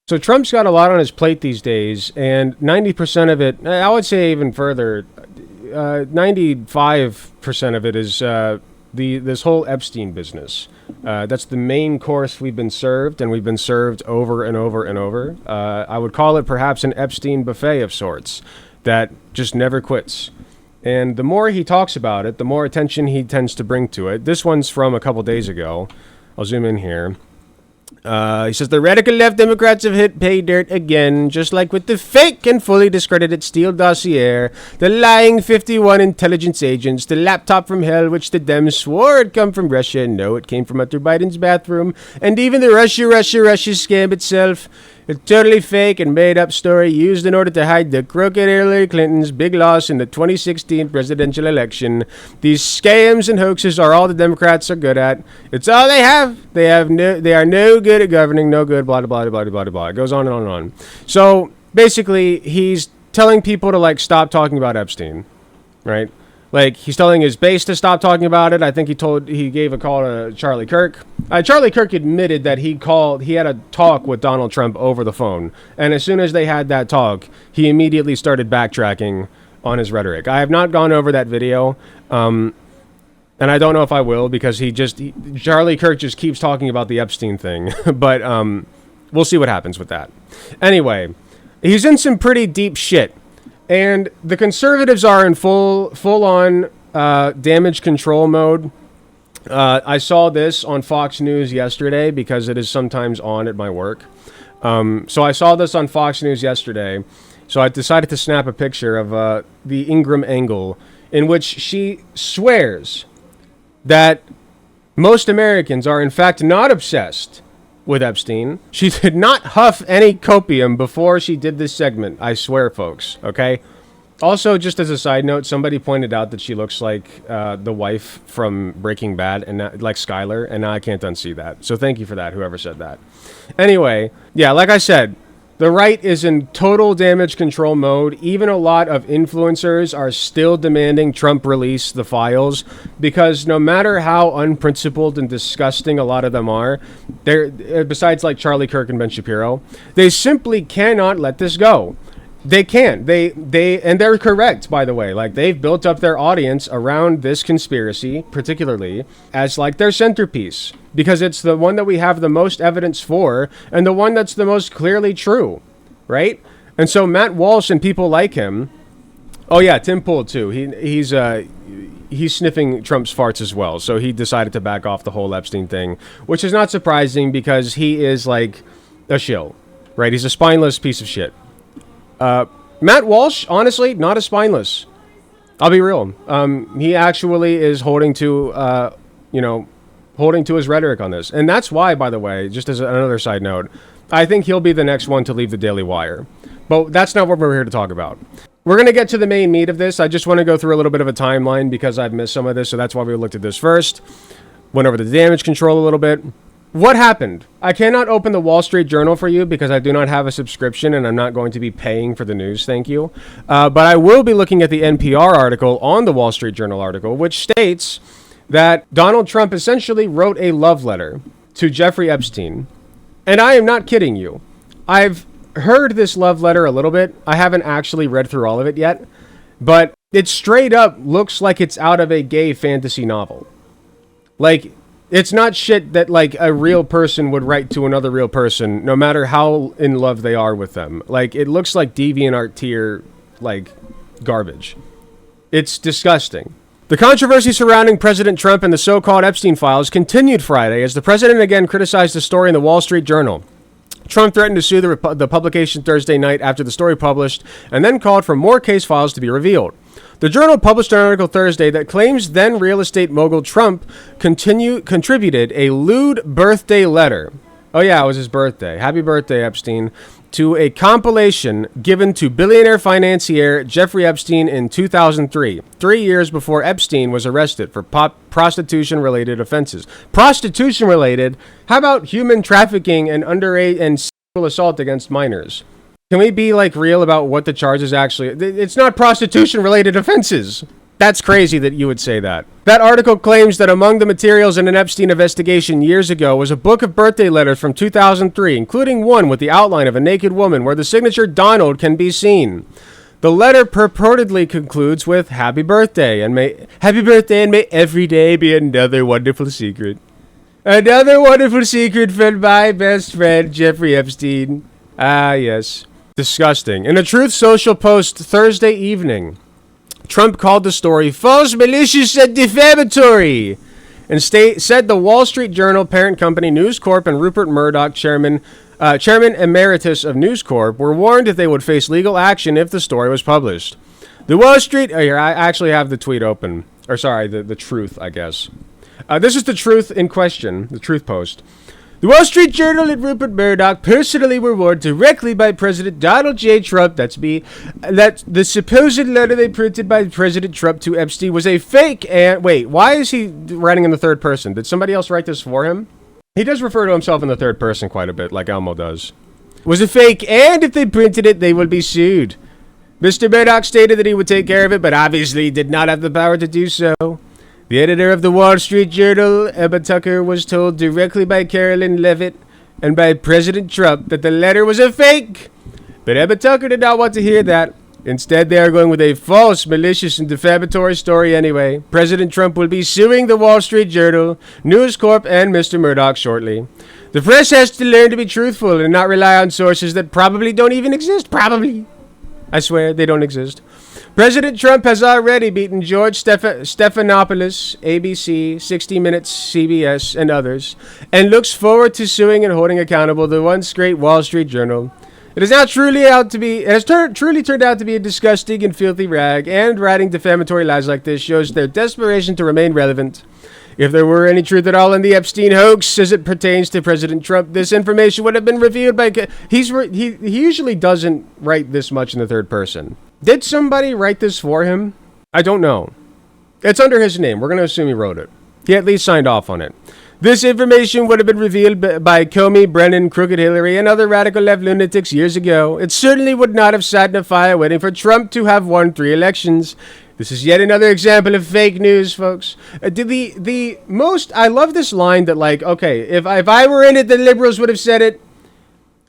So Trump's got a lot on his plate these days, and 90% of it, I would say even further, 95% of it is this whole Epstein business. That's the main course we've been served, and we've been served over and over and over. I would call it perhaps an Epstein buffet of sorts that just never quits. And the more he talks about it, the more attention he tends to bring to it. This one's from a couple days ago. I'll zoom in here. He says, the radical left Democrats have hit pay dirt again, just like with the fake and fully discredited Steele dossier, the lying 51 intelligence agents, the laptop from hell which the Dems swore had come from Russia. No, it came from Hunter Biden's bathroom. And even the Russia scam itself, a totally fake and made-up story used in order to hide the crooked Hillary Clinton's big loss in the 2016 presidential election. These scams and hoaxes are all the Democrats are good at. It's all they have. They are no good at governing, no good, blah, blah, blah, blah, blah, blah. It goes on and on and on. So, basically, he's telling people to, stop talking about Epstein, right? He's telling his base to stop talking about it. I think he gave a call to Charlie Kirk. Charlie Kirk admitted that he had a talk with Donald Trump over the phone. And as soon as they had that talk, he immediately started backtracking on his rhetoric. I have not gone over that video. And I don't know if I will, because Charlie Kirk just keeps talking about the Epstein thing. But we'll see what happens with that. Anyway, he's in some pretty deep shit. And the conservatives are in full-on damage control mode. I saw this on Fox News yesterday because it is sometimes on at my work. So I saw this on Fox News yesterday. So I decided to snap a picture of the Ingram angle in which she swears that most Americans are in fact not obsessed with Epstein. She did not huff any copium before she did this segment. I swear, folks. Okay. Also, just as a side note, somebody pointed out that she looks like the wife from Breaking Bad, and like Skylar, and now I can't unsee that. So thank you for that, whoever said that. Anyway, yeah, like I said, the right is in total damage control mode. Even a lot of influencers are still demanding Trump release the files because no matter how unprincipled and disgusting a lot of them are, they're, besides like Charlie Kirk and Ben Shapiro, they simply cannot let this go. They can't. And they're correct, by the way. They've built up their audience around this conspiracy, particularly, as their centerpiece. Because it's the one that we have the most evidence for, and the one that's the most clearly true, right? And so Matt Walsh and people like him... Oh yeah, Tim Pool too. He's sniffing Trump's farts as well. So he decided to back off the whole Epstein thing, which is not surprising because he is a shill, right? He's a spineless piece of shit. Matt Walsh, honestly, not as spineless. I'll be real. He actually is holding to his rhetoric on this. And that's why, by the way, just as another side note, I think he'll be the next one to leave the Daily Wire. But that's not what we're here to talk about. We're going to get to the main meat of this. I just want to go through a little bit of a timeline because I've missed some of this. So that's why we looked at this first. Went over the damage control a little bit. What happened? I cannot open the Wall Street Journal for you because I do not have a subscription and I'm not going to be paying for the news, thank you. But I will be looking at the NPR article on the Wall Street Journal article, which states that Donald Trump essentially wrote a love letter to Jeffrey Epstein. And I am not kidding you. I've heard this love letter a little bit. I haven't actually read through all of it yet. But it straight up looks like it's out of a gay fantasy novel. It's not shit that a real person would write to another real person, no matter how in love they are with them. It looks like DeviantArt tier, garbage. It's disgusting. The controversy surrounding President Trump and the so-called Epstein files continued Friday as the president again criticized the story in the Wall Street Journal. Trump threatened to sue the publication Thursday night after the story published, and then called for more case files to be revealed. The Journal published an article Thursday that claims then real estate mogul Trump contributed a lewd birthday letter. Oh yeah, it was his birthday. Happy birthday, Epstein. To a compilation given to billionaire financier Jeffrey Epstein in 2003, 3 years before Epstein was arrested for prostitution-related offenses. Prostitution-related? How about human trafficking and underage and sexual assault against minors? Can we be real about what the charges actually... It's not prostitution-related offenses. That's crazy that you would say that. That article claims that among the materials in an Epstein investigation years ago was a book of birthday letters from 2003, including one with the outline of a naked woman where the signature Donald can be seen. The letter purportedly concludes with happy birthday and may every day be another wonderful secret. Another wonderful secret from my best friend, Jeffrey Epstein. Ah, yes. Disgusting. In a Truth Social post Thursday evening, Trump called the story false, malicious, and defamatory, and said the Wall Street Journal parent company News Corp and Rupert Murdoch, chairman emeritus of News Corp, were warned that they would face legal action if the story was published. The Wall Street... Oh, here, I actually have the tweet open. Or sorry, the truth, I guess. This is the truth in question, the truth post. The Wall Street Journal and Rupert Murdoch personally were warned directly by President Donald J. Trump, that's me, that the supposed letter they printed by President Trump to Epstein was a fake and... Wait, why is he writing in the third person? Did somebody else write this for him? He does refer to himself in the third person quite a bit, like Elmo does. Was a fake, and if they printed it, they will be sued. Mr. Murdoch stated that he would take care of it, but obviously did not have the power to do so. The editor of the Wall Street Journal, Emma Tucker, was told directly by Carolyn Levitt and by President Trump that the letter was a fake. But Emma Tucker did not want to hear that. Instead, they are going with a false, malicious, and defamatory story anyway. President Trump will be suing the Wall Street Journal, News Corp, and Mr. Murdoch shortly. The press has to learn to be truthful and not rely on sources that probably don't even exist. Probably. I swear, they don't exist. President Trump has already beaten George Stephanopoulos, ABC, 60 Minutes, CBS, and others, and looks forward to suing and holding accountable the once great Wall Street Journal. It has truly turned out to be a disgusting and filthy rag, and writing defamatory lies like this shows their desperation to remain relevant. If there were any truth at all in the Epstein hoax as it pertains to President Trump, this information would have been revealed by... He usually doesn't write this much in the third person. Did somebody write this for him? I don't know. It's under his name. We're going to assume he wrote it. He at least signed off on it. This information would have been revealed by Comey, Brennan, Crooked Hillary, and other radical left lunatics years ago. It certainly would not have sat in a fire waiting for Trump to have won 3 elections. This is yet another example of fake news, folks. I love this line that, like, okay, if I were in it, the liberals would have said it.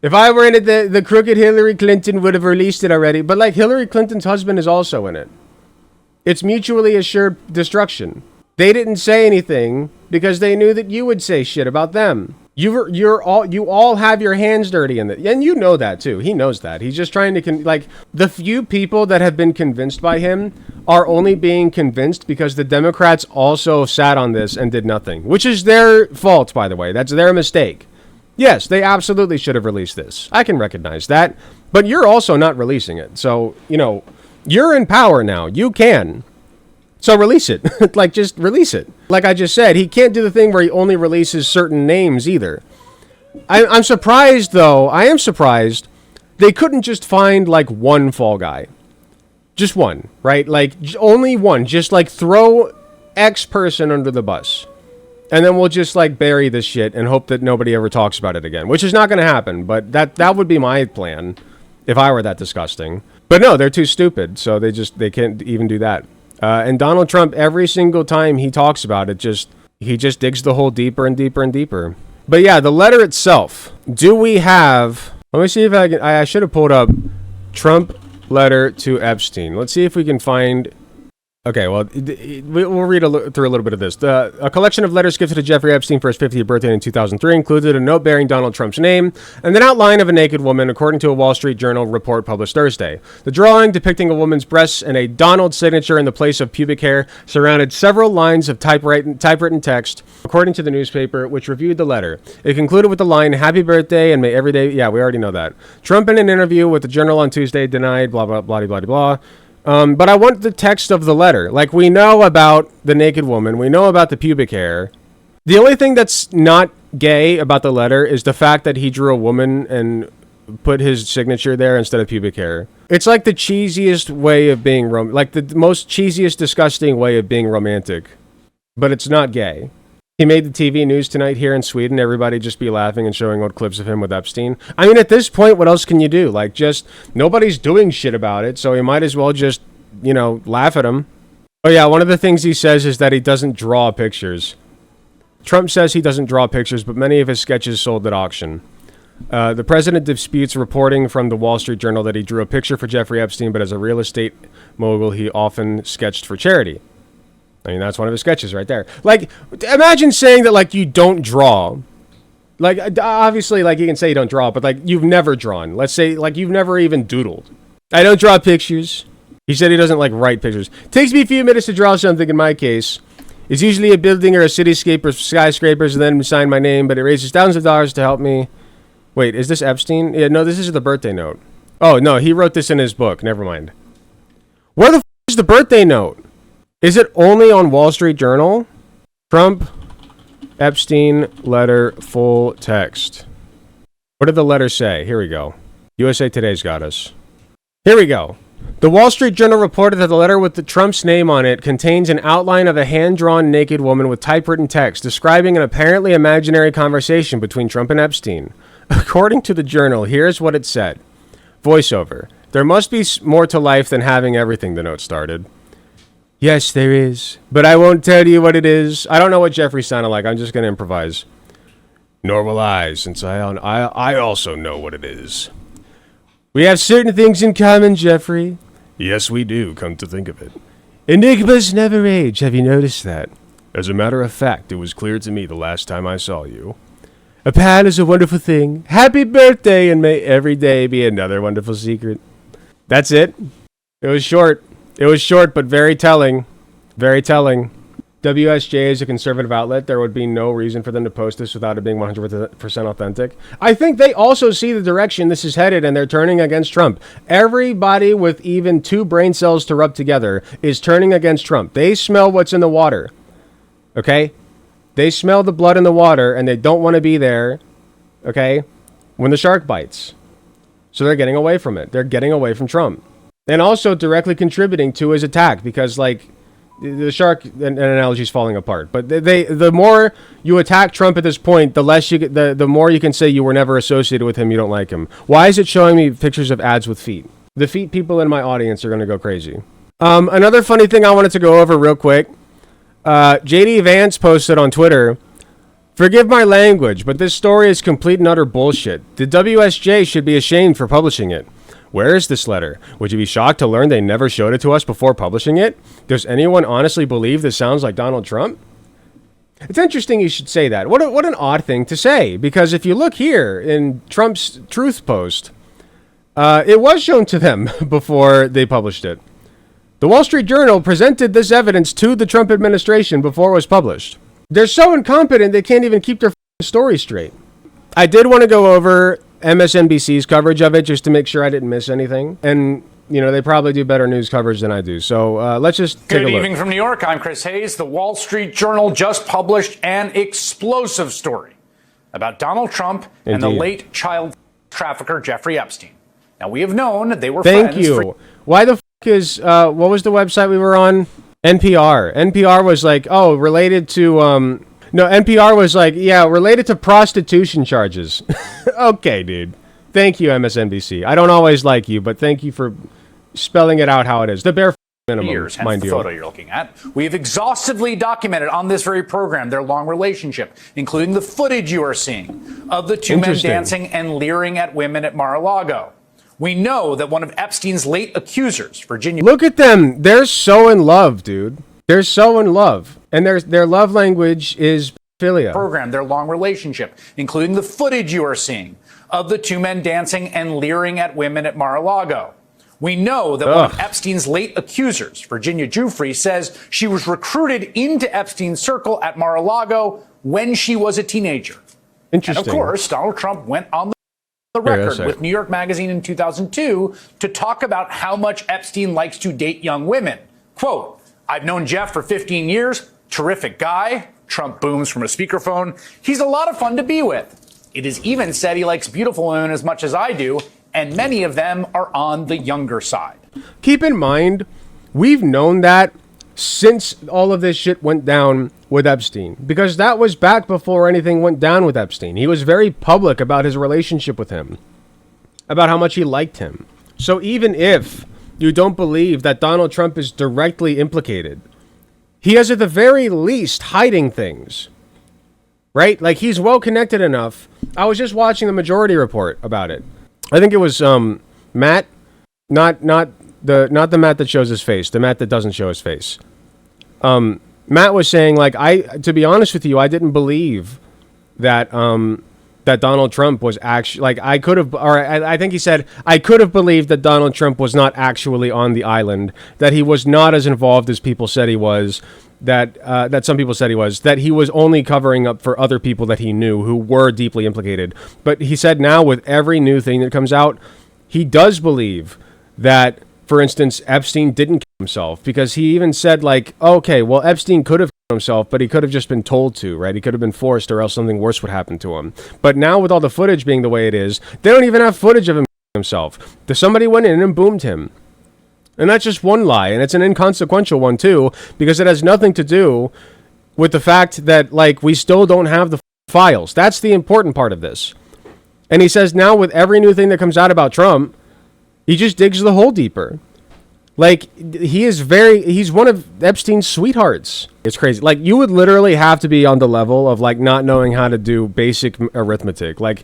If I were in it, the crooked Hillary Clinton would have released it already. But, like, Hillary Clinton's husband is also in it. It's mutually assured destruction. They didn't say anything because they knew that you would say shit about them. You all have your hands dirty in it. And you know that, too. He knows that. He's just trying to... the few people that have been convinced by him are only being convinced because the Democrats also sat on this and did nothing. Which is their fault, by the way. That's their mistake. Yes, they absolutely should have released this. I can recognize that. But you're also not releasing it. So, you're in power now. You can. So release it. Just release it. Like I just said, he can't do the thing where he only releases certain names either. I'm surprised, though. I am surprised they couldn't just find, one fall guy. Just one, right? Only one. Just, throw X person under the bus. And then we'll just, bury this shit and hope that nobody ever talks about it again. Which is not going to happen, but that would be my plan if I were that disgusting. But no, they're too stupid, so they can't even do that. And Donald Trump, every single time he talks about it, he just digs the hole deeper and deeper and deeper. But yeah, the letter itself. Do we have... Let me see if I should have pulled up Trump letter to Epstein. Let's see if we can find... Okay, well, we'll read through a little bit of this. A collection of letters gifted to Jeffrey Epstein for his 50th birthday in 2003 included a note bearing Donald Trump's name and an outline of a naked woman, according to a Wall Street Journal report published Thursday. The drawing, depicting a woman's breasts and a Donald signature in the place of pubic hair, surrounded several lines of typewritten text, according to the newspaper, which reviewed the letter. It concluded with the line, "Happy birthday, and may every day..." Yeah, we already know that. Trump, in an interview with the Journal on Tuesday, denied blah, blah, blah, blah, blah, blah. But I want the text of the letter. We know about the naked woman. We know about the pubic hair. The only thing that's not gay about the letter is the fact that he drew a woman and put his signature there instead of pubic hair. It's the cheesiest way of being the most cheesiest, disgusting way of being romantic. But it's not gay. He made the TV news tonight here in Sweden. Everybody just be laughing and showing old clips of him with Epstein. I mean, at this point, what else can you do? Nobody's doing shit about it, so you might as well just, laugh at him. Oh yeah, one of the things he says is that he doesn't draw pictures. Trump says he doesn't draw pictures, but many of his sketches sold at auction. The president disputes reporting from the Wall Street Journal that he drew a picture for Jeffrey Epstein, but as a real estate mogul, he often sketched for charity. I mean, that's one of his sketches right there. Like, imagine saying that, like, you don't draw. Like, obviously, like, you can say you don't draw, but, like, you've never drawn. Let's say, like, you've never even doodled. I don't draw pictures. He said he doesn't, like, write pictures. Takes me a few minutes to draw something in my case. It's usually a building or a cityscape or skyscrapers and then sign my name, but it raises thousands of dollars to help me. Wait, is this Epstein? Yeah, no, this is the birthday note. Oh, no, he wrote this in his book. Never mind. Where the f*** is the birthday note? Is it only on Wall Street Journal? Trump, Epstein, letter, full text. What did the letter say? Here we go. USA Today's got us. Here we go. The Wall Street Journal reported that the letter with the Trump's name on it contains an outline of a hand-drawn naked woman with typewritten text describing an apparently imaginary conversation between Trump and Epstein. According to the Journal, here's what it said. Voiceover. There must be more to life than having everything, the note started. Yes, there is, but I won't tell you what it is. I don't know what Jeffrey sounded like. I'm just going to improvise. Nor will I, since I also know what it is. We have certain things in common, Jeffrey. Yes, we do, come to think of it. Enigmas never age, have you noticed that? As a matter of fact, it was clear to me the last time I saw you. A pal is a wonderful thing. Happy birthday, and may every day be another wonderful secret. That's it. It was short. It was short, but very telling. Very telling. WSJ is a conservative outlet. There would be no reason for them to post this without it being 100% authentic. I think they also see the direction this is headed, and they're turning against Trump. Everybody with even 2 brain cells to rub together is turning against Trump. They smell what's in the water. Okay? They smell the blood in the water, and they don't want to be there, okay, when the shark bites. So they're getting away from it. They're getting away from Trump. And also directly contributing to his attack because, like, the shark analogy is falling apart. But the more you attack Trump at this point, the less the more you can say you were never associated with him, you don't like him. Why is it showing me pictures of ads with feet? The feet people in my audience are going to go crazy. Another funny thing I wanted to go over real quick. JD Vance posted on Twitter, "Forgive my language, but this story is complete and utter bullshit. The WSJ should be ashamed for publishing it. Where is this letter? Would you be shocked to learn they never showed it to us before publishing it? Does anyone honestly believe this sounds like Donald Trump?" It's interesting you should say that. What an odd thing to say, because if you look here in Trump's truth post, it was shown to them before they published it. The Wall Street Journal presented this evidence to the Trump administration before it was published. They're so incompetent they can't even keep their story straight. I did want to go over MSNBC's coverage of it just to make sure I didn't miss anything. And, you know, they probably do better news coverage than I do. So let's just take a look. Good evening from New York. I'm Chris Hayes. The Wall Street Journal just published an explosive story about Donald Trump and the late child trafficker Jeffrey Epstein. Now, we have known they were friends. Thank you. Why the is what was the website we were on? NPR. NPR was like, oh, related to no, NPR was like, yeah, related to prostitution charges. Okay, dude. Thank you, MSNBC. I don't always like you, but thank you for spelling it out how it is. The bare minimum, years, hence the photo you're looking at. We have exhaustively documented on this very program their long relationship, including the footage you are seeing of the two men dancing and leering at women at Mar-a-Lago. We know that one of Epstein's late accusers, Virginia... Look at them. They're so in love, dude. They're so in love. And their love language is philia. ...program their long relationship, including the footage you are seeing of the two men dancing and leering at women at Mar-a-Lago. We know that one of Epstein's late accusers, Virginia Giuffre, says she was recruited into Epstein's circle at Mar-a-Lago when she was a teenager. Interesting. And of course, Donald Trump went on the record with New York Magazine in 2002 to talk about how much Epstein likes to date young women. Quote, "I've known Jeff for 15 years. Terrific guy." Trump booms from a speakerphone. "He's a lot of fun to be with. It is even said he likes beautiful women as much as I do, and many of them are on the younger side." Keep in mind, we've known that since all of this shit went down with Epstein, because that was back before anything went down with Epstein. He was very public about his relationship with him, about how much he liked him. So even if you don't believe that Donald Trump is directly implicated, He is at the very least hiding things, right? Like, he's well connected enough. I was just watching the Majority Report about it. I think it was Matt, not the Matt that shows his face, the Matt that doesn't show his face. Matt was saying, like, to be honest with you, I didn't believe that that Donald Trump was actually, like, I think he said, I could have believed that Donald Trump was not actually on the island, that he was not as involved as people said he was, that some people said he was, that he was only covering up for other people that he knew who were deeply implicated. But he said now, with every new thing that comes out, he does believe that, for instance, Epstein didn't kill himself, because he even said, like, okay, well, Epstein could have killed himself, but he could have just been told to, right? He could have been forced, or else something worse would happen to him. But now, with all the footage being the way it is, they don't even have footage of him killing himself. Somebody went in and boomed him. And that's just one lie, and it's an inconsequential one, too, because it has nothing to do with the fact that, like, we still don't have the files. That's the important part of this. And he says now, with every new thing that comes out about Trump, he just digs the hole deeper. Like, he's one of Epstein's sweethearts. It's crazy. Like, you would literally have to be on the level of, like, not knowing how to do basic arithmetic, like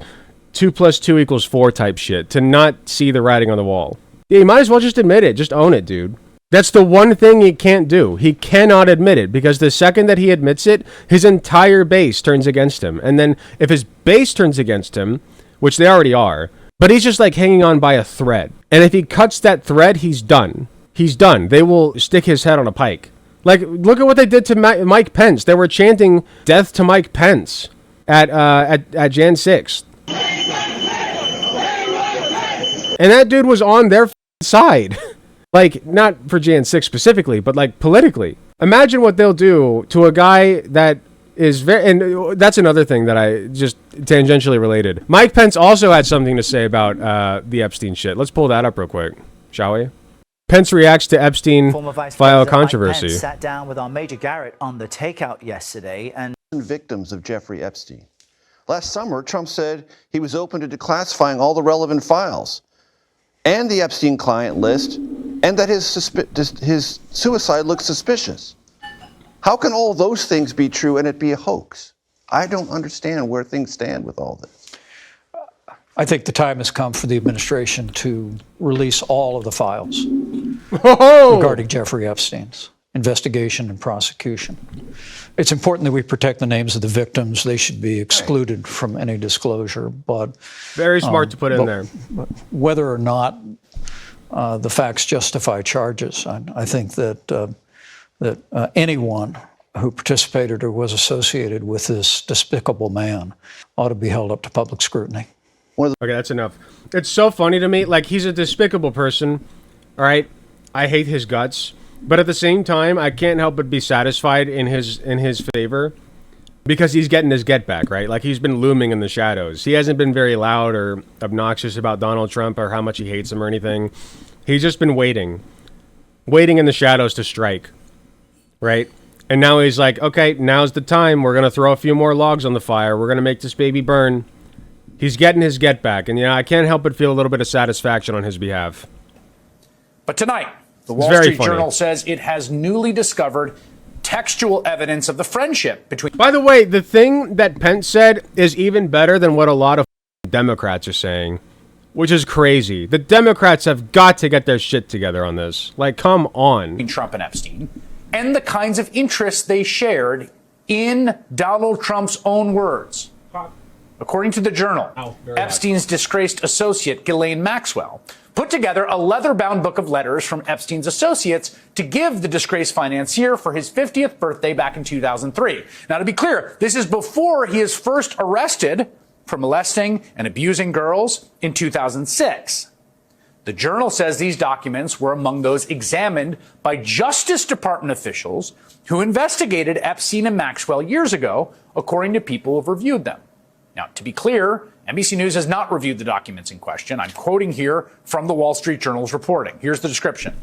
2 + 2 = 4 type shit, to not see the writing on the wall. Yeah, you might as well just admit it. Just own it, dude. That's the one thing he can't do. He cannot admit it, because the second that he admits it, his entire base turns against him. And then if his base turns against him, which they already are, but he's just like hanging on by a thread. And if he cuts that thread, he's done. He's done. They will stick his head on a pike. Like, look at what they did to Mike Pence. They were chanting "Death to Mike Pence" at Jan 6th. And that dude was on their side. Like, not for Jan 6 specifically, but like politically. Imagine what they'll do to a guy that is very, and that's another thing that I just tangentially related. Mike Pence also had something to say about the Epstein shit. Let's pull that up real quick, shall we? Pence reacts to Epstein file controversy. Mike Pence sat down with our Major Garrett on the takeout yesterday and victims of Jeffrey Epstein. Last summer, Trump said he was open to declassifying all the relevant files and the Epstein client list, and that his suicide looks suspicious. How can all those things be true and it be a hoax? I don't understand where things stand with all this. I think the time has come for the administration to release all of the files regarding Jeffrey Epstein's investigation and prosecution. It's important that we protect the names of the victims. They should be excluded from any disclosure. But very smart to put in there. Whether or not the facts justify charges, I think that anyone who participated or was associated with this despicable man ought to be held up to public scrutiny. Okay, that's enough. It's so funny to me. Like, he's a despicable person, all right? I hate his guts. But at the same time, I can't help but be satisfied in his favor, because he's getting his get back, right? Like, he's been looming in the shadows. He hasn't been very loud or obnoxious about Donald Trump or how much he hates him or anything. He's just been waiting in the shadows to strike, right? And now he's like, okay, now's the time. We're going to throw a few more logs on the fire. We're going to make this baby burn. He's getting his get back. And, I can't help but feel a little bit of satisfaction on his behalf. But tonight, the Wall Street Journal says it has newly discovered textual evidence of the friendship between... By the way, the thing that Pence said is even better than what a lot of Democrats are saying, which is crazy. The Democrats have got to get their shit together on this. Like, come on. Trump and Epstein, and the kinds of interests they shared in Donald Trump's own words. According to the Journal, Epstein's disgraced associate, Ghislaine Maxwell, put together a leather-bound book of letters from Epstein's associates to give the disgraced financier for his 50th birthday back in 2003. Now, to be clear, this is before he is first arrested for molesting and abusing girls in 2006. The Journal says these documents were among those examined by Justice Department officials who investigated Epstein and Maxwell years ago, according to people who have reviewed them. Now, to be clear, NBC News has not reviewed the documents in question. I'm quoting here from the Wall Street Journal's reporting. Here's the description.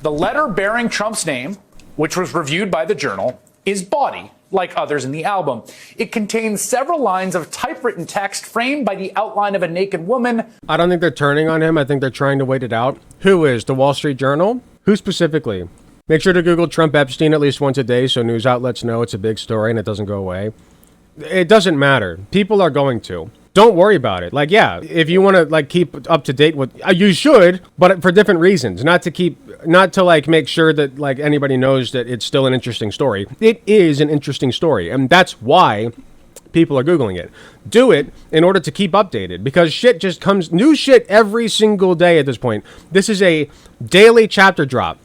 The letter bearing Trump's name, which was reviewed by the Journal, is bawdy, like others in the album. It contains several lines of typewritten text framed by the outline of a naked woman. I don't think they're turning on him. I think they're trying to wait it out. Who is? The Wall Street Journal? Who specifically? Make sure to Google Trump Epstein at least once a day so news outlets know it's a big story and it doesn't go away. It doesn't matter. People are going to. Don't worry about it. Like, yeah, if you want to like keep up to date with, you should, but for different reasons. Not to like make sure that like anybody knows that it's still an interesting story. It is an interesting story, and that's why people are Googling it. Do it in order to keep updated, because shit just comes, new shit every single day at this point. This is a daily chapter drop.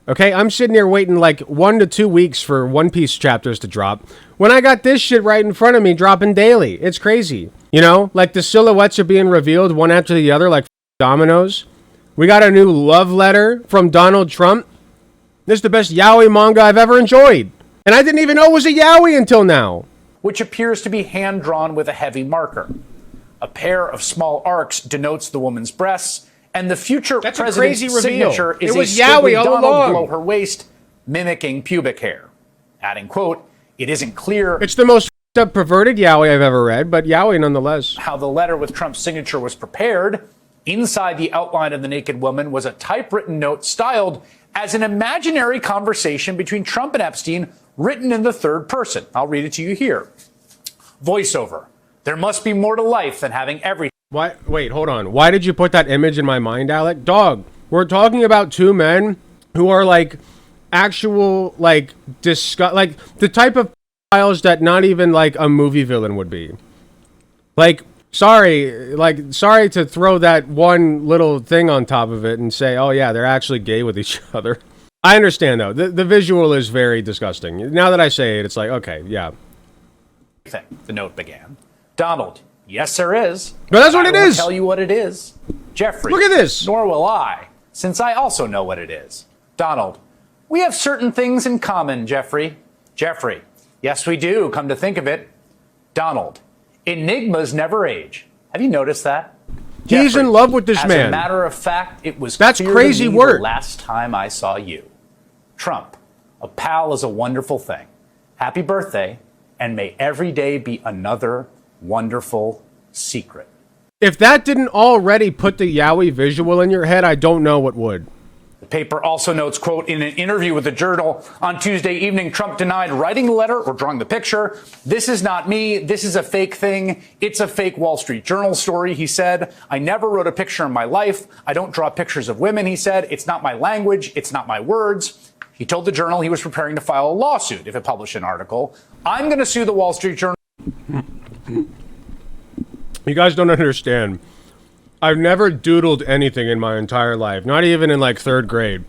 Okay, I'm sitting here waiting like 1 to 2 weeks for One Piece chapters to drop, when I got this shit right in front of me dropping daily. It's crazy. You know, like the silhouettes are being revealed one after the other like dominoes. We got a new love letter from Donald Trump. This is the best yaoi manga I've ever enjoyed. And I didn't even know it was a yaoi until now. Which appears to be hand-drawn with a heavy marker. A pair of small arcs denotes the woman's breasts, and the future president's signature is a squiggly Donald below her waist, mimicking pubic hair. Adding, quote, "It isn't clear." It's the most up perverted yaoi I've ever read, but yaoi nonetheless. How the letter with Trump's signature was prepared. Inside the outline of the naked woman was a typewritten note styled as an imaginary conversation between Trump and Epstein, written in the third person. I'll read it to you here. Voiceover. There must be more to life than having everything. Why? Wait, hold on. Why did you put that image in my mind, Alec? Dog, we're talking about two men who are like actual, like, like the type of files that not even like a movie villain would be. Like, sorry to throw that one little thing on top of it and say, oh yeah, they're actually gay with each other. I understand though. The visual is very disgusting. Now that I say it, it's like, okay, yeah. The note began. Donald, yes there is. But that's what it is. I will tell you what it is. Jeffrey, look at this. Nor will I, since I also know what it is. Donald, we have certain things in common, Jeffrey. Jeffrey, yes we do, come to think of it. Donald, enigmas never age. Have you noticed that? He's Jeffrey, in love with this man. As a matter of fact, it was that's clear crazy to me work. The last time I saw you. Trump, a pal is a wonderful thing. Happy birthday, and may every day be another wonderful secret. If that didn't already put the yaoi visual in your head, I don't know what would. The paper also notes, quote, in an interview with the Journal on Tuesday evening, Trump denied writing the letter or drawing the picture. This is not me. This is a fake thing. It's a fake Wall Street Journal story, he said. I never wrote a picture in my life. I don't draw pictures of women, he said. It's not my language. It's not my words. He told the Journal he was preparing to file a lawsuit if it published an article. I'm going to sue the Wall Street Journal. You guys don't understand. I've never doodled anything in my entire life, not even in like 3rd grade.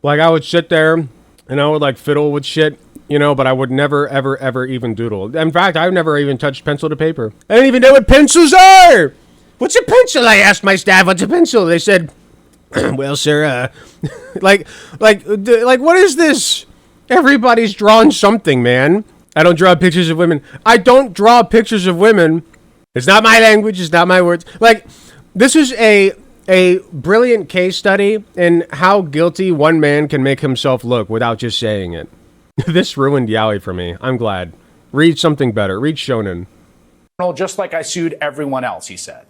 Like I would sit there and I would like fiddle with shit, you know, but I would never, ever, ever even doodle. In fact, I've never even touched pencil to paper. I didn't even know what pencils are. What's a pencil? I asked my staff, what's a pencil? They said, well, sir, like, what is this? Everybody's drawn something, man. I don't draw pictures of women. I don't draw pictures of women. It's not my language. It's not my words. Like, this is a brilliant case study in how guilty one man can make himself look without just saying it. This ruined yaoi for me. I'm glad. Read something better. Read shonen. Just like I sued everyone else, he said.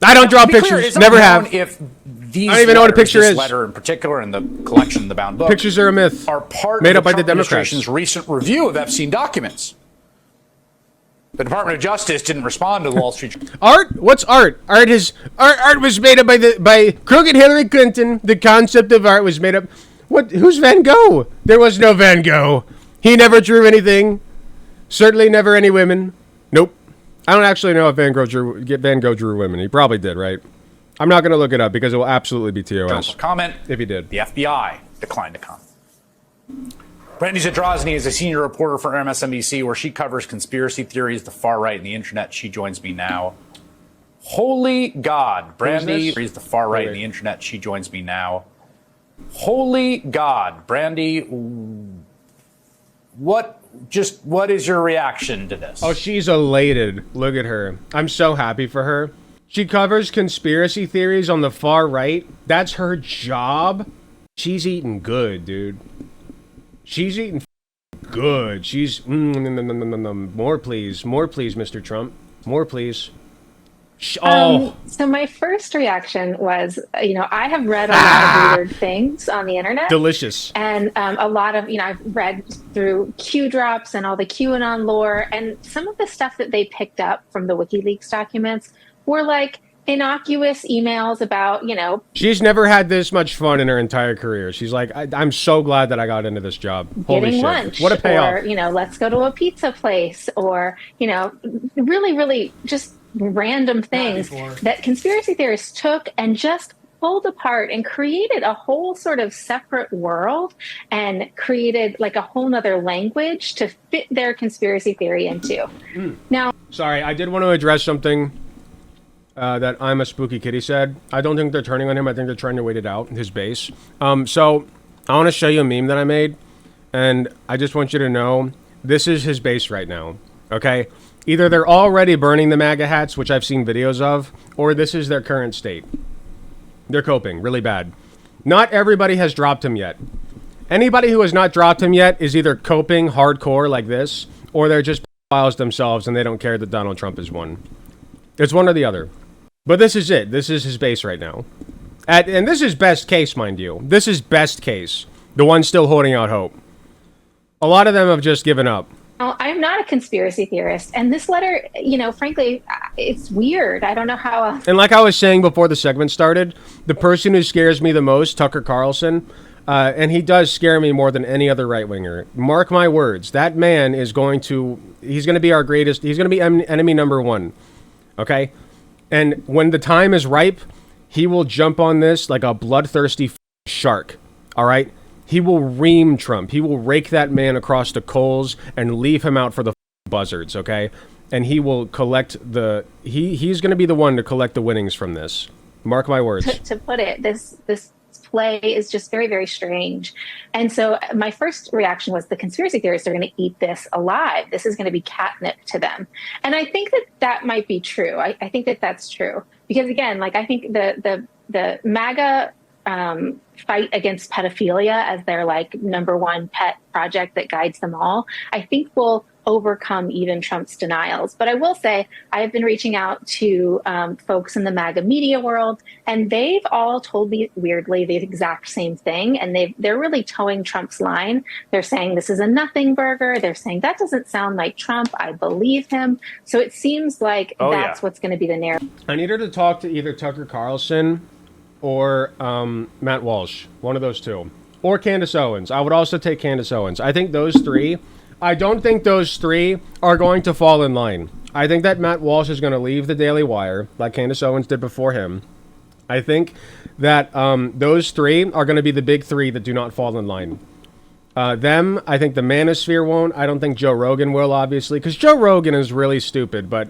I don't draw pictures. Never have. If these I don't even know what a picture this is. Letter in particular, and the collection in the bound book, pictures are a myth. Are part made of up by the Trump Democrats. Administration's recent review of Epstein documents. The Department of Justice didn't respond to the Wall Street. Art? What's art? Art was made up by crooked Hillary Clinton. The concept of art was made up. What? Who's Van Gogh? There was no Van Gogh. He never drew anything. Certainly never any women. Nope. I don't actually know if Van Gogh drew women. He probably did, right? I'm not going to look it up because it will absolutely be TOS. Comment if he did. The FBI declined to comment. Brandy Zadrozny is a senior reporter for MSNBC, where she covers conspiracy theories, the far right, and the internet. She joins me now. Holy God, Brandy is the far right and the internet. She joins me now. Holy God, Brandy, what is your reaction to this? Oh, she's elated. Look at her. I'm so happy for her. She covers conspiracy theories on the far right. That's her job. She's eating good, dude. She's eating good. She's more please, Mr. Trump, more please. So my first reaction was, I have read a lot of weird things on the internet. Delicious. And a lot of, I've read through Q drops and all the QAnon lore, and some of the stuff that they picked up from the WikiLeaks documents were like innocuous emails about, She's never had this much fun in her entire career. She's like, I'm so glad that I got into this job. Holy getting shit. lunch, What a payoff. or, let's go to a pizza place, or, really, really just random things that conspiracy theorists took and just pulled apart and created a whole sort of separate world and created like a whole nother language to fit their conspiracy theory into. Now, sorry, I did want to address something that I'm a Spooky Kitty said. I don't think they're turning on him. I think they're trying to wait it out, his base. So I want to show you a meme that I made, and I just want you to know this is his base right now, okay? Either they're already burning the MAGA hats, which I've seen videos of, or this is their current state. They're coping really bad. Not everybody has dropped him yet. Anybody who has not dropped him yet is either coping hardcore like this, or they're just files themselves and they don't care that Donald Trump has won. It's one or the other. But this is it. This is his base right now. And this is best case, mind you. This is best case. The one still holding out hope. A lot of them have just given up. I'm not a conspiracy theorist, and this letter, frankly, it's weird. I don't know how else. And like I was saying before the segment started, the person who scares me the most, Tucker Carlson, and he does scare me more than any other right-winger. Mark my words, that man is he's going to be our greatest, he's going to be enemy number one, okay? And when the time is ripe, he will jump on this like a bloodthirsty shark, all right? He will ream Trump. He will rake that man across the coals and leave him out for the buzzards, okay? And he will collect he's going to be the one to collect the winnings from this. Mark my words. To put it, this play is just very, very strange. And so my first reaction was the conspiracy theorists are going to eat this alive. This is going to be catnip to them. And I think that might be true. I think that's true. Because again, like I think the MAGA fight against pedophilia as their like number one pet project that guides them all, I think will overcome even Trump's denials. But I will say I have been reaching out to folks in the MAGA media world, and they've all told me weirdly the exact same thing. And they're really towing Trump's line. They're saying this is a nothing burger. They're saying that doesn't sound like Trump. I believe him. So it seems like that's what's going to be the narrative. I need her to talk to either Tucker Carlson or Matt Walsh, one of those two, or Candace Owens. I would also take Candace Owens. I think those three. I don't think those three are going to fall in line. I think that Matt Walsh is going to leave the Daily Wire, like Candace Owens did before him. I think that those three are going to be the big three that do not fall in line. I think the Manosphere won't. I don't think Joe Rogan will, obviously, because Joe Rogan is really stupid, but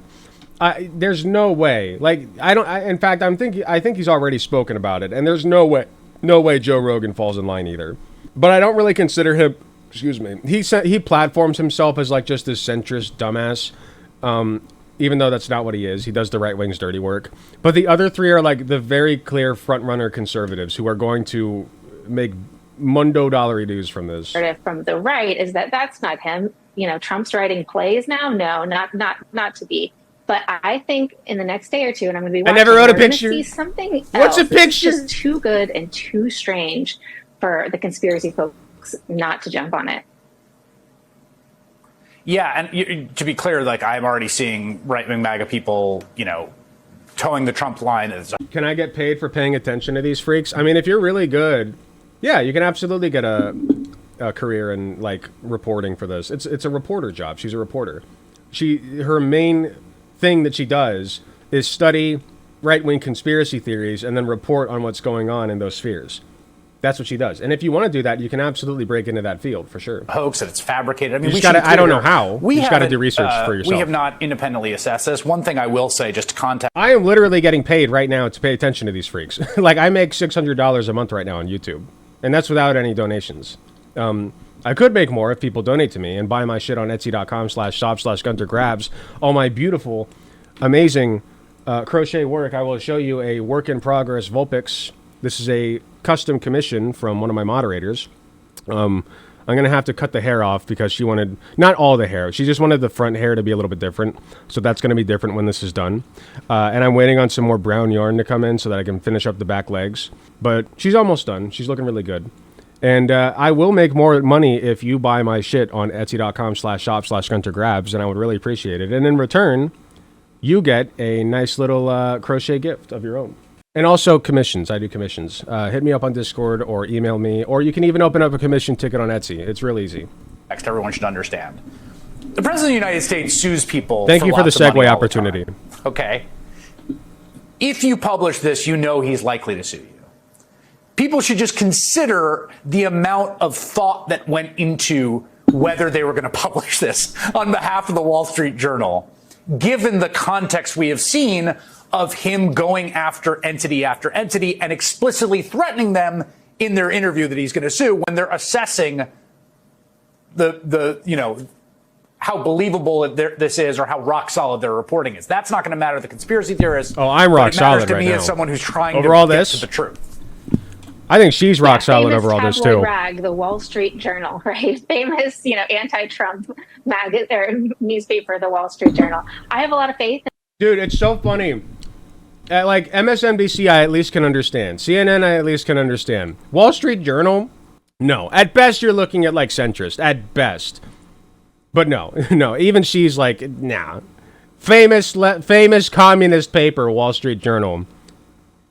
there's no way. Like, in fact, I think he's already spoken about it, and there's no way Joe Rogan falls in line either. But I don't really consider him. Excuse me. He platforms himself as like just this centrist dumbass, even though that's not what he is. He does the right wing's dirty work. But the other three are like the very clear front runner conservatives who are going to make mundo dollary news from this. From the right is that's not him. Trump's writing plays now. No, not to be. But I think in the next day or two, and I'm going to be watching, I never wrote a picture. See something else. What's a picture? It's just too good and too strange for the conspiracy folks not to jump on it. Yeah, and to be clear, like I'm already seeing right-wing MAGA people, towing the Trump line. Can I get paid for paying attention to these freaks? I mean, if you're really good, yeah, you can absolutely get a career in like reporting for this. It's a reporter job. She's a reporter. Her main thing that she does is study right-wing conspiracy theories and then report on what's going on in those spheres. That's what she does. And if you want to do that, you can absolutely break into that field for sure. Hoax and it's fabricated. I mean, I don't know how. You just got to do research for yourself. We have not independently assessed this. One thing I will say, just to contact. I am literally getting paid right now to pay attention to these freaks. Like I make $600 a month right now on YouTube, and that's without any donations. I could make more if people donate to me and buy my shit on Etsy.com/shop/GunterGrabs. All my beautiful, amazing crochet work. I will show you a work in progress Vulpix. This is a custom commission from one of my moderators. I'm going to have to cut the hair off because she wanted, not all the hair, she just wanted the front hair to be a little bit different. So that's going to be different when this is done. And I'm waiting on some more brown yarn to come in so that I can finish up the back legs. But she's almost done. She's looking really good. And I will make more money if you buy my shit on etsy.com/shop/GunterGrabs, and I would really appreciate it. And in return, you get a nice little crochet gift of your own. And also commissions. I do commissions. Hit me up on Discord or email me, or you can even open up a commission ticket on Etsy. It's real easy. Next, everyone should understand. The President of the United States sues people. Thank you for the segue opportunity. Okay. If you publish this, you know he's likely to sue you. People should just consider the amount of thought that went into whether they were going to publish this on behalf of the Wall Street Journal, given the context we have seen of him going after entity and explicitly threatening them in their interview that he's going to sue when they're assessing the how believable this is or how rock solid their reporting is. That's not going to matter to the conspiracy theorists. Oh, I'm rock solid right now. It matters to me as someone who's trying over to all get this to the truth. I think she's rock solid over all this too. Rag, the Wall Street Journal, right? Famous, anti-Trump newspaper, the Wall Street Journal. I have a lot of faith. Dude, it's so funny. Like MSNBC, I at least can understand. CNN, I at least can understand. Wall Street Journal, no. At best, you're looking at like centrist. At best, but no. Even she's like, nah. Famous communist paper, Wall Street Journal.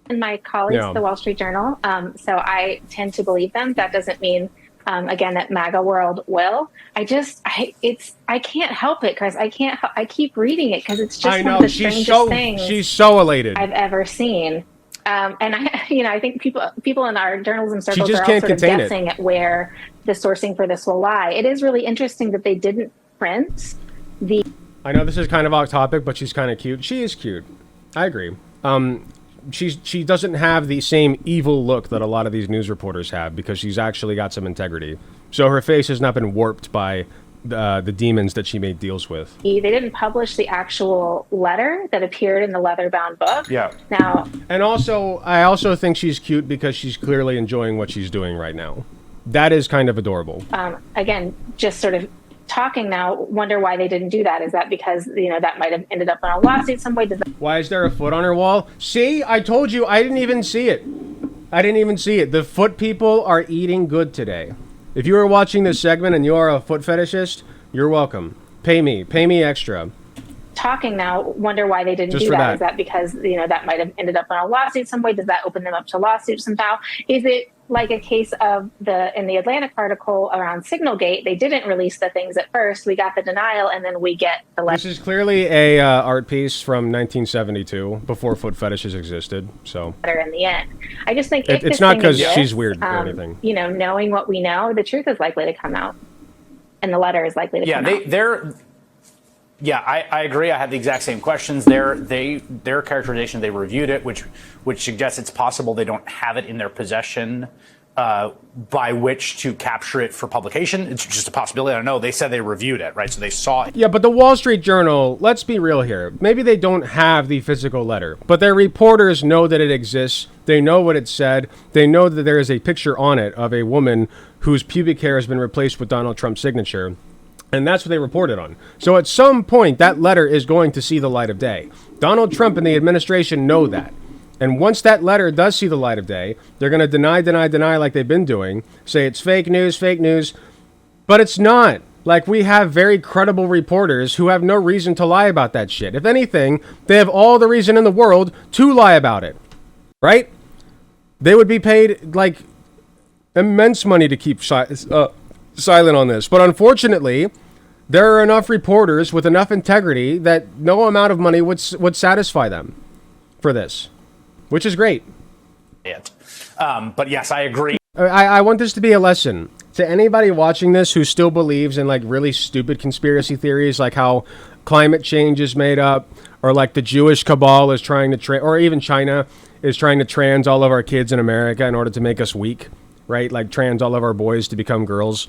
And my colleagues, the Wall Street Journal. So I tend to believe them. That doesn't mean, again, that MAGA world will. I can't help it, Chris. I keep reading it because it's just one of the strangest things. She's so elated. I've ever seen. And I think people in our journalism circles are all can't sort of contain guessing at where the sourcing for this will lie. It is really interesting that they didn't print the. I know this is kind of off topic, but she's kind of cute. She is cute. I agree. She doesn't have the same evil look that a lot of these news reporters have because she's actually got some integrity. So her face has not been warped by the demons that she made deals with. They didn't publish the actual letter that appeared in the leather-bound book. Yeah. Now, and I also think she's cute because she's clearly enjoying what she's doing right now. That is kind of adorable. Again, just sort of talking now, wonder why they didn't do that. Is that because that might have ended up on a lawsuit some way? Why is there a foot on her wall? See, I told you, I didn't even see it. The foot people are eating good today. If you are watching this segment and you are a foot fetishist, you're welcome. Pay me extra. Talking now, wonder why they didn't do that. Is that because that might have ended up on a lawsuit some way? Does that open them up to lawsuits somehow? Is it like a case of in the Atlantic article around Signalgate? They didn't release the things at first. We got the denial, and then we get the letter. This is clearly a art piece from 1972, before foot fetishes existed. So in the end, I just think it's not because she's weird or anything. Knowing what we know, the truth is likely to come out, and the letter is likely to come out. Yeah, I agree. I had the exact same questions. Their characterization, they reviewed it, which suggests it's possible they don't have it in their possession by which to capture it for publication. It's just a possibility. I don't know. They said they reviewed it, right? So they saw it. Yeah, but the Wall Street Journal, let's be real here. Maybe they don't have the physical letter, but their reporters know that it exists. They know what it said. They know that there is a picture on it of a woman whose pubic hair has been replaced with Donald Trump's signature. And that's what they reported on. So at some point, that letter is going to see the light of day. Donald Trump and the administration know that. And once that letter does see the light of day, they're going to deny like they've been doing, say it's fake news, but it's not. Like, we have very credible reporters who have no reason to lie about that shit. If anything, they have all the reason in the world to lie about it, right? They would be paid, like, immense money to keep silent on this. But unfortunately, there are enough reporters with enough integrity that no amount of money would satisfy them for this, which is great. But yes, I agree. I want this to be a lesson to anybody watching this who still believes in like really stupid conspiracy theories, like how climate change is made up, or like the Jewish cabal is trying to or even China is trying to trans all of our kids in America in order to make us weak, right? Like trans all of our boys to become girls.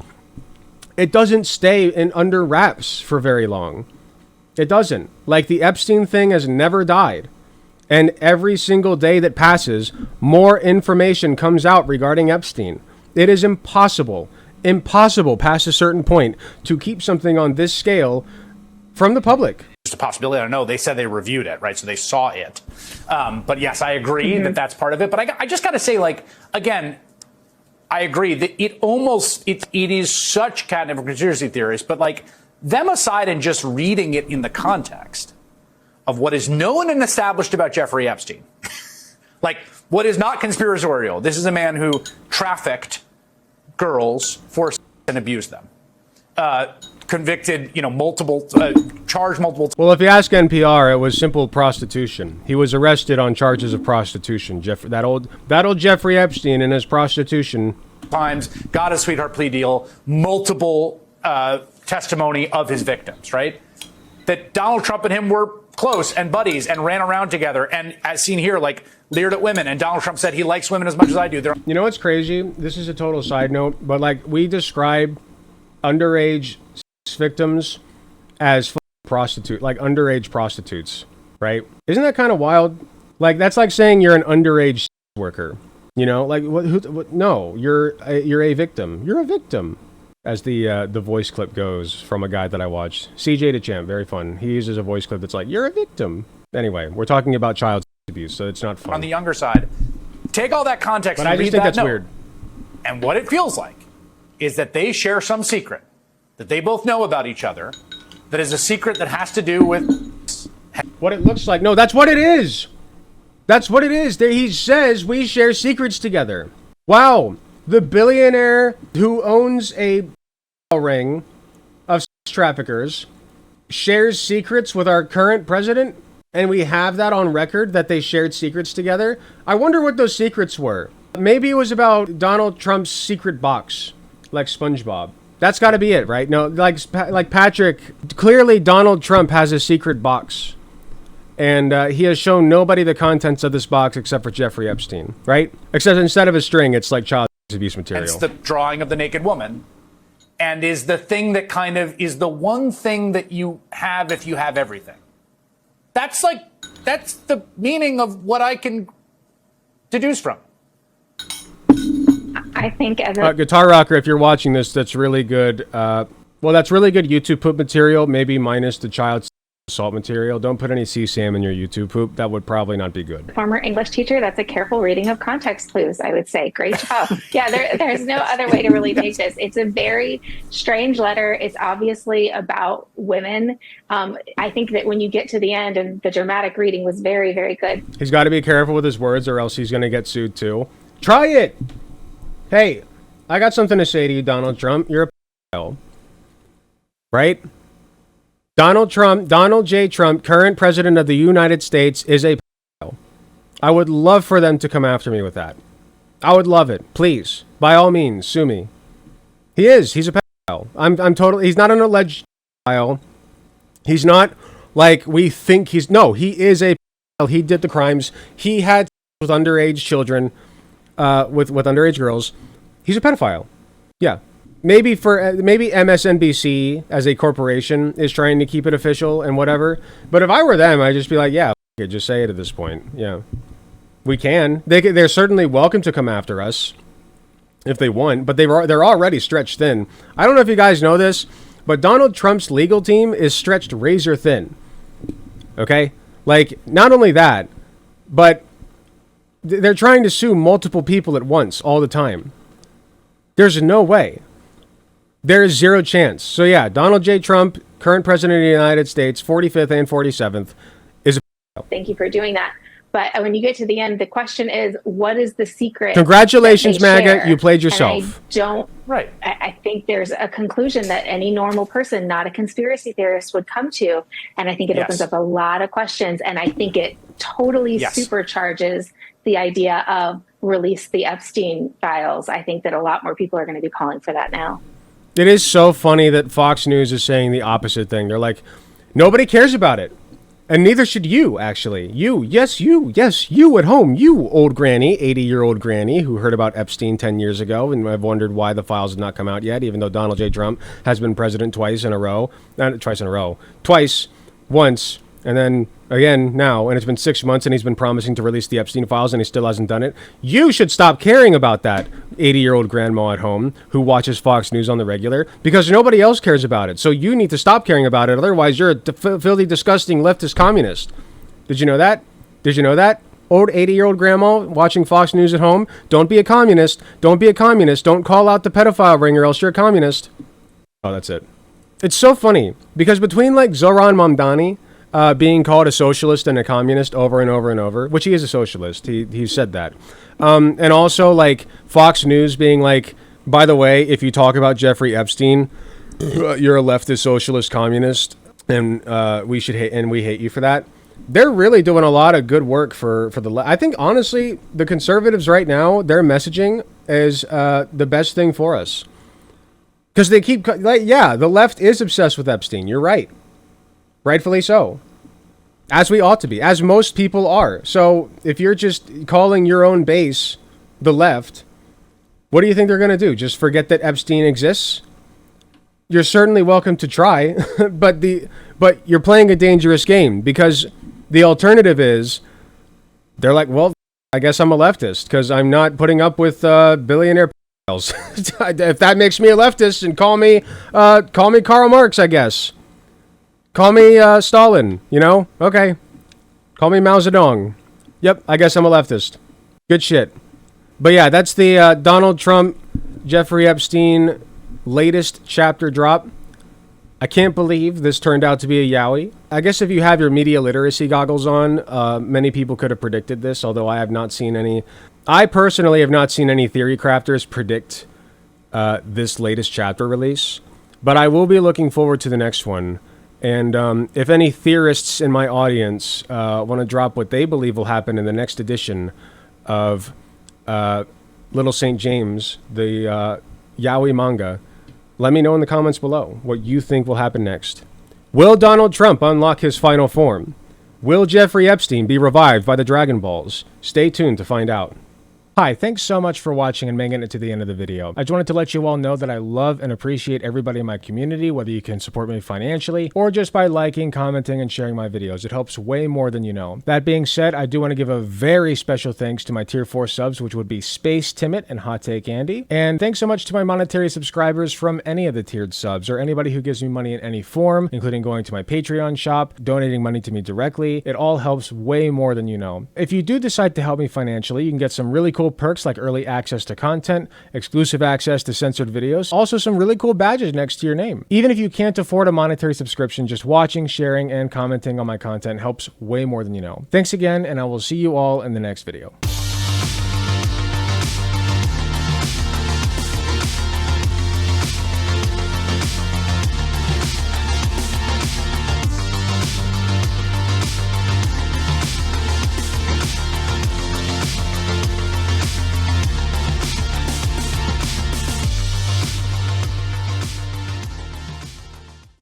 It doesn't stay under wraps for very long. It doesn't. Like, the Epstein thing has never died. And every single day that passes, more information comes out regarding Epstein. It is impossible impossible past a certain point to keep something on this scale from the public. Just a possibility. I don't know. They said they reviewed it, right? So they saw it. But yes, I agree that that's part of it. But I just got to say, like, again, I agree that it is such catnip for conspiracy theories, but like them aside and just reading it in the context of what is known and established about Jeffrey Epstein, like what is not conspiratorial. This is a man who trafficked girls, forced and abused them. Convicted, charged multiple. Well, if you ask NPR, it was simple prostitution. He was arrested on charges of prostitution. That old Jeffrey Epstein and his prostitution. Times, got a sweetheart plea deal, multiple testimony of his victims, right? That Donald Trump and him were close and buddies and ran around together. And as seen here, like leered at women. And Donald Trump said he likes women as much as I do. You know what's crazy? This is a total side note, but like we describe underage victims as underage prostitutes, right? Isn't that kind of wild? Like that's like saying you're an underage worker. You know, like what? No, you're a victim. You're a victim, as the voice clip goes from a guy that I watched, CJ DeChamp, very fun. He uses a voice clip that's like, "You're a victim." Anyway, we're talking about child abuse, so it's not fun. On the younger side, take all that context. But and I just think that's weird. And what it feels like is that they share some secret that they both know about each other. That is a secret that has to do with what it looks like. No, that's what it is. That's what it is. He says we share secrets together. Wow. The billionaire who owns a ring of sex traffickers shares secrets with our current president, and we have that on record that they shared secrets together. I wonder what those secrets were. Maybe it was about Donald Trump's secret box, like SpongeBob. That's got to be it, right? No, like Patrick, clearly Donald Trump has a secret box. And he has shown nobody the contents of this box except for Jeffrey Epstein, right? Except instead of a string, it's like child abuse material. It's the drawing of the naked woman. And is the thing that kind of is the one thing that you have if you have everything. That's the meaning of what I can deduce from. I think as a Guitar Rocker, if you're watching this, that's really good. That's really good YouTube poop material, maybe minus the child assault material. Don't put any CSAM in your YouTube poop. That would probably not be good. Former English teacher, that's a careful reading of context clues, I would say. Great job. Yeah, there's no other way to really take this. It's a very strange letter. It's obviously about women. I think that when you get to the end, and the dramatic reading was very, very good. He's got to be careful with his words or else he's going to get sued too. Try it. Hey, I got something to say to you, Donald Trump. You're a pedophile. Right? Donald J. Trump, current president of the United States, is a pedophile. I would love for them to come after me with that. I would love it. Please, by all means, sue me. He is. He's a pedophile. I'm totally. He's not an alleged pedophile. He's not like we think he's. No, he is a pedophile. He did the crimes. He had sex with underage children, with underage girls. He's a pedophile. Yeah. Maybe MSNBC as a corporation is trying to keep it official and whatever. But if I were them, I'd just be like, yeah, just say it at this point. Yeah, we can. They're certainly welcome to come after us if they want. But they're already stretched thin. I don't know if you guys know this, but Donald Trump's legal team is stretched razor thin. Okay, like not only that, but they're trying to sue multiple people at once all the time. There's no way. There is zero chance. So yeah, Donald J. Trump, current president of the United States, 45th and 47th, is a... Thank you for doing that. But when you get to the end, the question is, what is the secret? Congratulations, MAGA. You played yourself. I think there's a conclusion that any normal person, not a conspiracy theorist, would come to. And I think it opens up a lot of questions. And I think it totally supercharges the idea of release the Epstein files. I think that a lot more people are going to be calling for that now. It is so funny that Fox News is saying the opposite thing. They're like, nobody cares about it. And neither should you, actually. You at home. You, old granny, 80-year-old granny who heard about Epstein 10 years ago and I've wondered why the files have not come out yet, even though Donald J. Trump has been president twice, once, And then again now, and it's been 6 months and he's been promising to release the Epstein files and he still hasn't done it. You should stop caring about that 80-year-old grandma at home who watches Fox News on the regular, because nobody else cares about it. So you need to stop caring about it. Otherwise, you're a filthy, disgusting leftist communist. Did you know that? Did you know that? Old 80-year-old grandma watching Fox News at home. Don't be a communist. Don't be a communist. Don't call out the pedophile ring or else you're a communist. Oh, that's it. It's so funny because between like Zoran Mamdani being called a socialist and a communist over and over and over, which he is a socialist. He said that. And also like Fox News being like, by the way, if you talk about Jeffrey Epstein, you're a leftist socialist communist and we hate you for that. They're really doing a lot of good work for the I think honestly, the conservatives right now, their messaging is the best thing for us. Because they keep, like, yeah, the left is obsessed with Epstein. You're right. Rightfully so. As we ought to be. As most people are. So if you're just calling your own base the left, what do you think they're going to do? Just forget that Epstein exists? You're certainly welcome to try. but you're playing a dangerous game. Because the alternative is, they're like, well, I guess I'm a leftist. Because I'm not putting up with billionaire if that makes me a leftist, and call me Karl Marx, I guess. Call me Stalin, you know? Okay. Call me Mao Zedong. Yep, I guess I'm a leftist. Good shit. But yeah, that's the Donald Trump, Jeffrey Epstein latest chapter drop. I can't believe this turned out to be a yowie. I guess if you have your media literacy goggles on, many people could have predicted this, although I have not seen any. I personally have not seen any theory crafters predict this latest chapter release, but I will be looking forward to the next one. And if any theorists in my audience want to drop what they believe will happen in the next edition of Little St. James, the yaoi manga, let me know in the comments below what you think will happen next. Will Donald Trump unlock his final form? Will Jeffrey Epstein be revived by the Dragon Balls? Stay tuned to find out. Hi, thanks so much for watching and making it to the end of the video. I just wanted to let you all know that I love and appreciate everybody in my community, whether you can support me financially or just by liking, commenting, and sharing my videos. It helps way more than you know. That being said, I do want to give a very special thanks to my tier 4 subs, which would be Space Timid and Hot Take Andy. And thanks so much to my monetary subscribers from any of the tiered subs, or anybody who gives me money in any form, including going to my Patreon shop, donating money to me directly. It all helps way more than you know. If you do decide to help me financially, you can get some really cool perks like early access to content, exclusive access to censored videos, also some really cool badges next to your name. Even if you can't afford a monetary subscription, just watching, sharing, and commenting on my content helps way more than you know. Thanks again, and I will see you all in the next video.